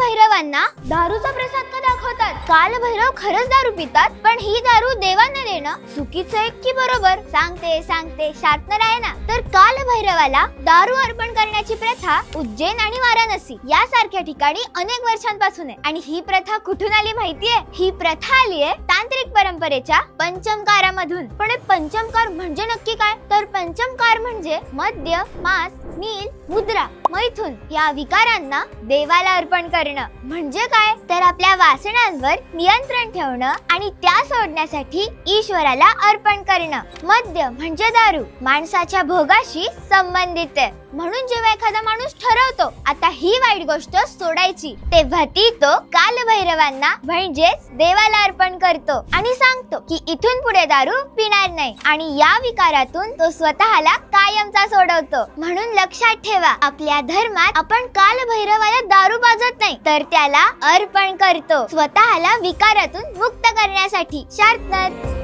कालभैरवांना दारूचा प्रसाद का दाखवतात? कालभैरव खरंच दारू पितात, पण ही दारू देवांना देणं चुकीचं आहे की बरोबर? सांगते शार्पनर आहे ना. तर कालभैरवाला दारू अर्पण करण्याची प्रथा उज्जैन आणि वाराणसी यासारख्या ठिकाणी अनेक वर्षांपासून आहे. आणि ही प्रथा कुठून आली माहितीये? ही प्रथा आली आहे तांत्रिक परंपरेच्या पंचमकारामधून. पण पंचमकार म्हणजे नक्की काय? तर पंचमकार म्हणजे मद्य, मांस, नील, मुद्रा, मैथुन या विकारांना देवाला अर्पण करणं. म्हणजे काय? तर आपल्या वासनांवर नियंत्रण ठेवणं आणि त्या सोडण्यासाठी ईश्वराला अर्पण करणं. मद्य म्हणजे दारू माणसाच्या भोगाशी संबंधित आहे. म्हणून जेव्हा एखादा माणूस ठरवतो आता ही वाईट गोष्ट सोडायची, तेव्हा ती तो कालभैरवांना म्हणजेच देवाला अर्पण करतो आणि सांगतो की इथून पुढे दारू पिणार नाही. आणि या विकारातून तो स्वतःला कायमचा सोडवतो. म्हणून लक्षात ठेवा, आपल्या धर्मात आपण कालभैरवाला दारू पाजत नाही, तर त्याला अर्पण करतो स्वतःला विकारातून मुक्त करण्यासाठी. शार्पनर.